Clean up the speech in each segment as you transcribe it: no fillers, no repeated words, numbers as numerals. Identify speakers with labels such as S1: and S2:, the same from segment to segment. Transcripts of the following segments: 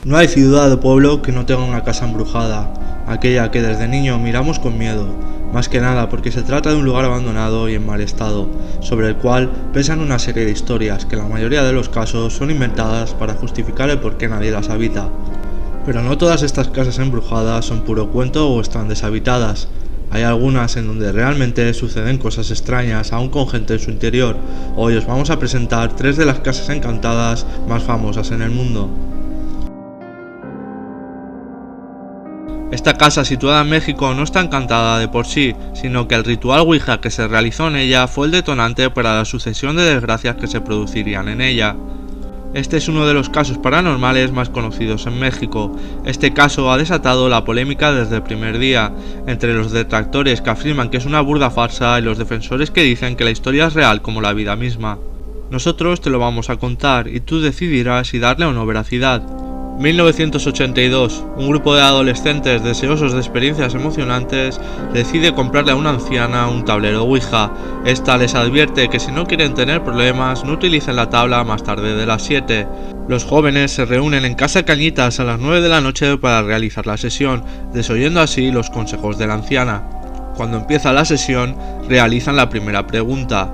S1: No hay ciudad o pueblo que no tenga una casa embrujada, aquella que desde niño miramos con miedo, más que nada porque se trata de un lugar abandonado y en mal estado, sobre el cual pesan una serie de historias que en la mayoría de los casos son inventadas para justificar el por qué nadie las habita. Pero no todas estas casas embrujadas son puro cuento o están deshabitadas. Hay algunas en donde realmente suceden cosas extrañas, aún con gente en su interior. Hoy os vamos a presentar 3 de las casas encantadas más famosas en el mundo. Esta casa situada en México no está encantada de por sí, sino que el ritual Ouija que se realizó en ella fue el detonante para la sucesión de desgracias que se producirían en ella. Este es uno de los casos paranormales más conocidos en México. Este caso ha desatado la polémica desde el primer día, entre los detractores que afirman que es una burda farsa y los defensores que dicen que la historia es real como la vida misma. Nosotros te lo vamos a contar y tú decidirás si darle o no veracidad. 1982, un grupo de adolescentes deseosos de experiencias emocionantes decide comprarle a una anciana un tablero Ouija. Esta les advierte que si no quieren tener problemas no utilicen la tabla más tarde de las 7. Los jóvenes se reúnen en casa Cañitas a las 9 de la noche para realizar la sesión, desoyendo así los consejos de la anciana. Cuando empieza la sesión, realizan la primera pregunta.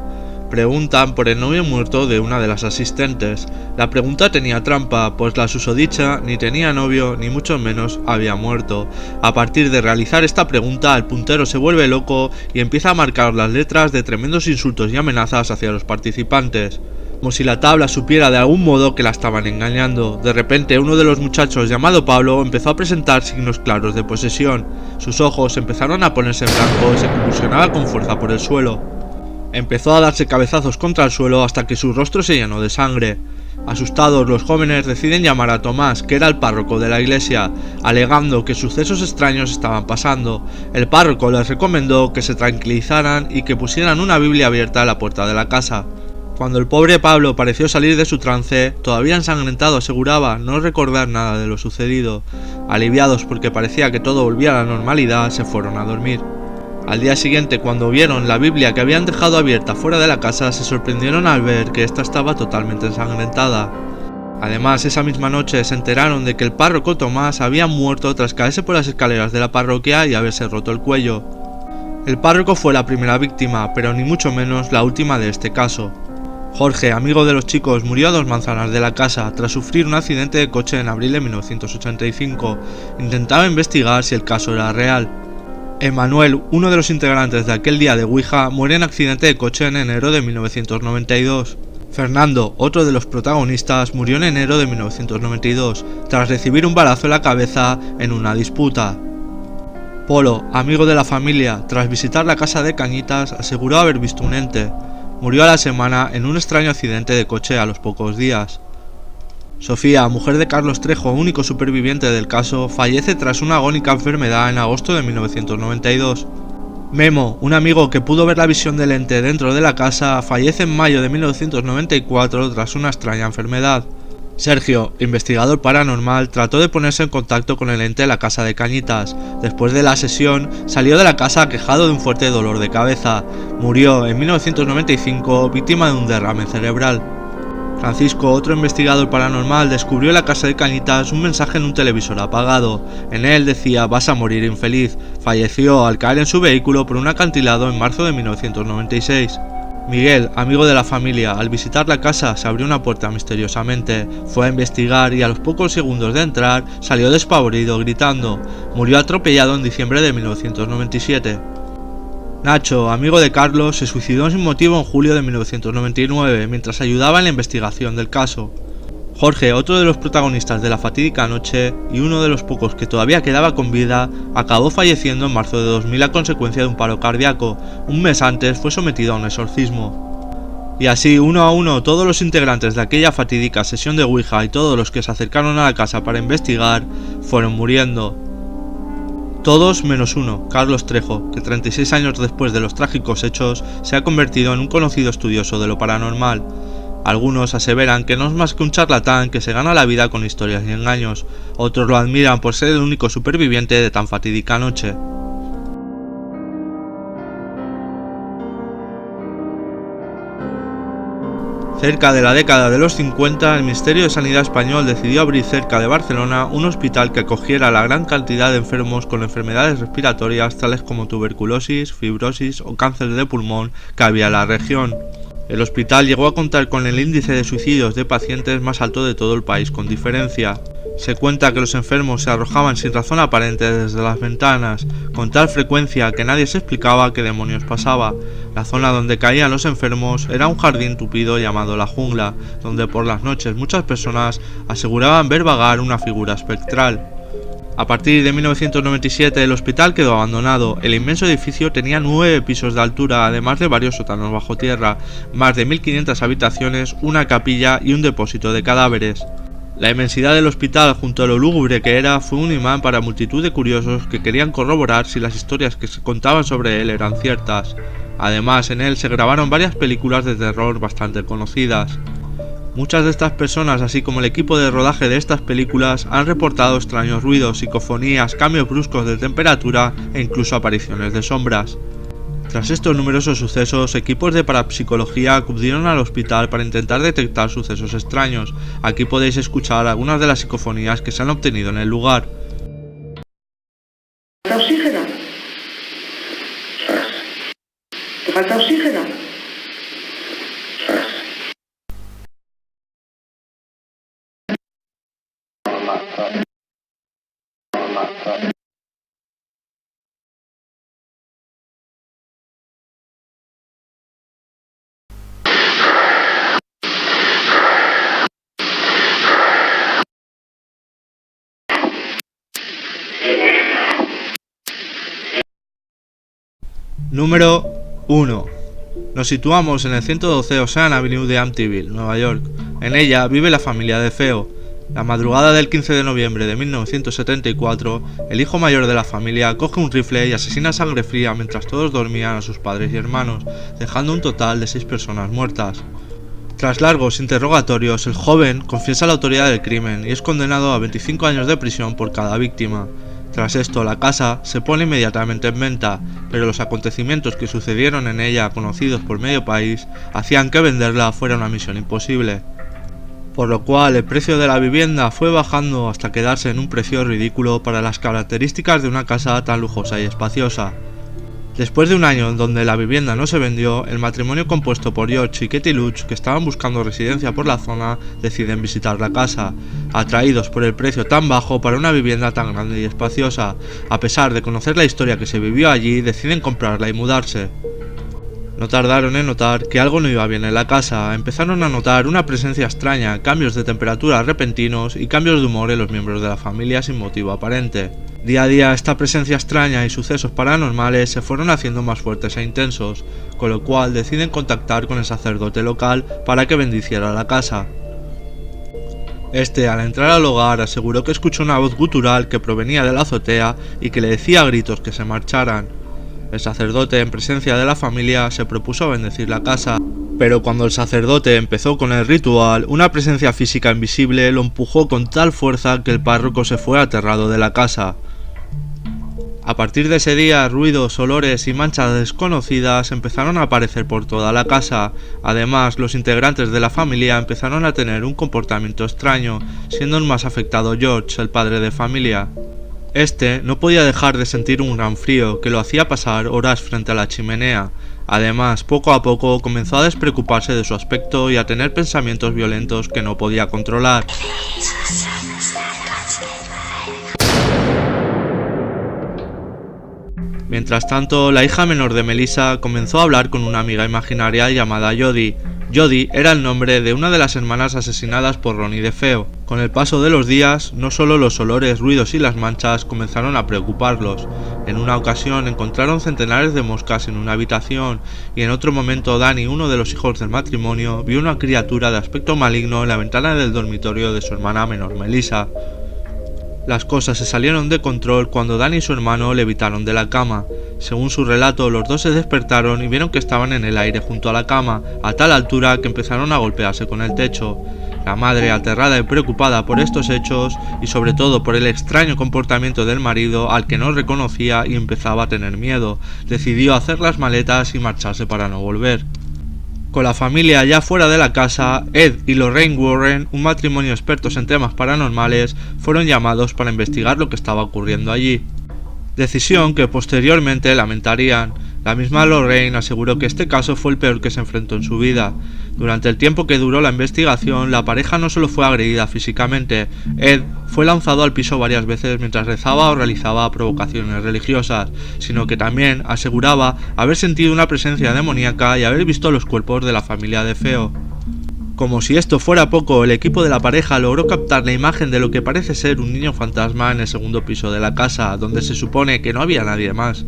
S1: Preguntan por el novio muerto de una de las asistentes. La pregunta tenía trampa, pues la susodicha ni tenía novio ni mucho menos había muerto. A partir de realizar esta pregunta, el puntero se vuelve loco y empieza a marcar las letras de tremendos insultos y amenazas hacia los participantes, como si la tabla supiera de algún modo que la estaban engañando. De repente uno de los muchachos llamado Pablo empezó a presentar signos claros de posesión. Sus ojos empezaron a ponerse en blanco y se convulsionaba con fuerza por el suelo. Empezó a darse cabezazos contra el suelo hasta que su rostro se llenó de sangre. Asustados, los jóvenes deciden llamar a Tomás, que era el párroco de la iglesia, alegando que sucesos extraños estaban pasando. El párroco les recomendó que se tranquilizaran y que pusieran una Biblia abierta en la puerta de la casa. Cuando el pobre Pablo pareció salir de su trance, todavía ensangrentado aseguraba no recordar nada de lo sucedido. Aliviados porque parecía que todo volvía a la normalidad, se fueron a dormir. Al día siguiente, cuando vieron la Biblia que habían dejado abierta fuera de la casa, se sorprendieron al ver que ésta estaba totalmente ensangrentada. Además, esa misma noche se enteraron de que el párroco Tomás había muerto tras caerse por las escaleras de la parroquia y haberse roto el cuello. El párroco fue la primera víctima, pero ni mucho menos la última de este caso. Jorge, amigo de los chicos, murió a 2 manzanas de la casa tras sufrir un accidente de coche en abril de 1985. Intentaba investigar si el caso era real. Emanuel, uno de los integrantes de aquel día de Ouija, muere en accidente de coche en enero de 1992. Fernando, otro de los protagonistas, murió en enero de 1992, tras recibir un balazo en la cabeza en una disputa. Polo, amigo de la familia, tras visitar la casa de Cañitas, aseguró haber visto un ente. Murió a la semana en un extraño accidente de coche a los pocos días. Sofía, mujer de Carlos Trejo, único superviviente del caso, fallece tras una agónica enfermedad en agosto de 1992. Memo, un amigo que pudo ver la visión del ente dentro de la casa, fallece en mayo de 1994 tras una extraña enfermedad. Sergio, investigador paranormal, trató de ponerse en contacto con el ente en la casa de Cañitas. Después de la sesión, salió de la casa aquejado de un fuerte dolor de cabeza. Murió en 1995 víctima de un derrame cerebral. Francisco, otro investigador paranormal, descubrió en la casa de Cañitas un mensaje en un televisor apagado. En él decía: vas a morir infeliz. Falleció al caer en su vehículo por un acantilado en marzo de 1996. Miguel, amigo de la familia, al visitar la casa se abrió una puerta misteriosamente. Fue a investigar y a los pocos segundos de entrar salió despavorido gritando. Murió atropellado en diciembre de 1997. Nacho, amigo de Carlos, se suicidó sin motivo en julio de 1999 mientras ayudaba en la investigación del caso. Jorge, otro de los protagonistas de la fatídica noche y uno de los pocos que todavía quedaba con vida, acabó falleciendo en marzo de 2000 a consecuencia de un paro cardíaco. Un mes antes fue sometido a un exorcismo. Y así, uno a uno, todos los integrantes de aquella fatídica sesión de Ouija y todos los que se acercaron a la casa para investigar fueron muriendo. Todos menos uno, Carlos Trejo, que 36 años después de los trágicos hechos se ha convertido en un conocido estudioso de lo paranormal. Algunos aseveran que no es más que un charlatán que se gana la vida con historias y engaños, otros lo admiran por ser el único superviviente de tan fatídica noche. Cerca de la década de los 50, el Ministerio de Sanidad español decidió abrir cerca de Barcelona un hospital que acogiera a la gran cantidad de enfermos con enfermedades respiratorias tales como tuberculosis, fibrosis o cáncer de pulmón que había en la región. El hospital llegó a contar con el índice de suicidios de pacientes más alto de todo el país con diferencia. Se cuenta que los enfermos se arrojaban sin razón aparente desde las ventanas, con tal frecuencia que nadie se explicaba qué demonios pasaba. La zona donde caían los enfermos era un jardín tupido llamado La Jungla, donde por las noches muchas personas aseguraban ver vagar una figura espectral. A partir de 1997 el hospital quedó abandonado. El inmenso edificio tenía 9 pisos de altura, además de varios sótanos bajo tierra, más de 1500 habitaciones, una capilla y un depósito de cadáveres. La inmensidad del hospital, junto a lo lúgubre que era, fue un imán para multitud de curiosos que querían corroborar si las historias que se contaban sobre él eran ciertas. Además, en él se grabaron varias películas de terror bastante conocidas. Muchas de estas personas, así como el equipo de rodaje de estas películas, han reportado extraños ruidos, psicofonías, cambios bruscos de temperatura e incluso apariciones de sombras. Tras estos numerosos sucesos, equipos de parapsicología acudieron al hospital para intentar detectar sucesos extraños. Aquí podéis escuchar algunas de las psicofonías que se han obtenido en el lugar.
S2: ¿Te falta oxígeno? ¿Te falta oxígeno?
S1: Número 1. Nos situamos en el 112 Ocean Avenue de Amityville, Nueva York. En ella vive la familia de Theo. La madrugada del 15 de noviembre de 1974, el hijo mayor de la familia coge un rifle y asesina a sangre fría mientras todos dormían a sus padres y hermanos, dejando un total de 6 personas muertas. Tras largos interrogatorios, el joven confiesa la autoría del crimen y es condenado a 25 años de prisión por cada víctima. Tras esto, la casa se pone inmediatamente en venta, pero los acontecimientos que sucedieron en ella, conocidos por medio país, hacían que venderla fuera una misión imposible. Por lo cual, el precio de la vivienda fue bajando hasta quedarse en un precio ridículo para las características de una casa tan lujosa y espaciosa. Después de un año en donde la vivienda no se vendió, el matrimonio compuesto por George y Katie Lutz, que estaban buscando residencia por la zona, deciden visitar la casa, atraídos por el precio tan bajo para una vivienda tan grande y espaciosa. A pesar de conocer la historia que se vivió allí, deciden comprarla y mudarse. No tardaron en notar que algo no iba bien en la casa. Empezaron a notar una presencia extraña, cambios de temperatura repentinos y cambios de humor en los miembros de la familia sin motivo aparente. Día a día esta presencia extraña y sucesos paranormales se fueron haciendo más fuertes e intensos, con lo cual deciden contactar con el sacerdote local para que bendiciera la casa. Este, al entrar al hogar, aseguró que escuchó una voz gutural que provenía de la azotea y que le decía a gritos que se marcharan. El sacerdote, en presencia de la familia, se propuso bendecir la casa, pero cuando el sacerdote empezó con el ritual, una presencia física invisible lo empujó con tal fuerza que el párroco se fue aterrado de la casa. A partir de ese día, ruidos, olores y manchas desconocidas empezaron a aparecer por toda la casa. Además, los integrantes de la familia empezaron a tener un comportamiento extraño, siendo el más afectado George, el padre de familia. Este no podía dejar de sentir un gran frío que lo hacía pasar horas frente a la chimenea. Además, poco a poco comenzó a despreocuparse de su aspecto y a tener pensamientos violentos que no podía controlar. Mientras tanto, la hija menor de Melissa comenzó a hablar con una amiga imaginaria llamada Jodie. Jodie era el nombre de una de las hermanas asesinadas por Ronnie DeFeo. Con el paso de los días, no solo los olores, ruidos y las manchas comenzaron a preocuparlos. En una ocasión encontraron centenares de moscas en una habitación y en otro momento Danny, uno de los hijos del matrimonio, vio una criatura de aspecto maligno en la ventana del dormitorio de su hermana menor Melissa. Las cosas se salieron de control cuando Danny y su hermano levitaron de la cama. Según su relato, los dos se despertaron y vieron que estaban en el aire junto a la cama, a tal altura que empezaron a golpearse con el techo. La madre, aterrada y preocupada por estos hechos, y sobre todo por el extraño comportamiento del marido, al que no reconocía y empezaba a tener miedo, decidió hacer las maletas y marcharse para no volver. Con la familia ya fuera de la casa, Ed y Lorraine Warren, un matrimonio expertos en temas paranormales, fueron llamados para investigar lo que estaba ocurriendo allí. Decisión que posteriormente lamentarían. La misma Lorraine aseguró que este caso fue el peor que se enfrentó en su vida. Durante el tiempo que duró la investigación, la pareja no solo fue agredida físicamente, Ed fue lanzado al piso varias veces mientras rezaba o realizaba provocaciones religiosas, sino que también aseguraba haber sentido una presencia demoníaca y haber visto los cuerpos de la familia de Feo. Como si esto fuera poco, el equipo de la pareja logró captar la imagen de lo que parece ser un niño fantasma en el segundo piso de la casa, donde se supone que no había nadie más.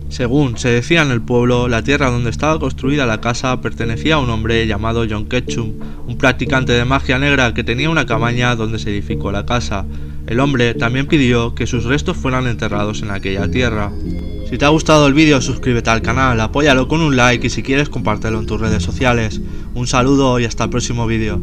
S1: Según se decía en el pueblo, la tierra donde estaba construida la casa pertenecía a un hombre llamado John Ketchum, un practicante de magia negra que tenía una cabaña donde se edificó la casa. El hombre también pidió que sus restos fueran enterrados en aquella tierra. Si te ha gustado el vídeo, suscríbete al canal, apóyalo con un like y si quieres compártelo en tus redes sociales. Un saludo y hasta el próximo vídeo.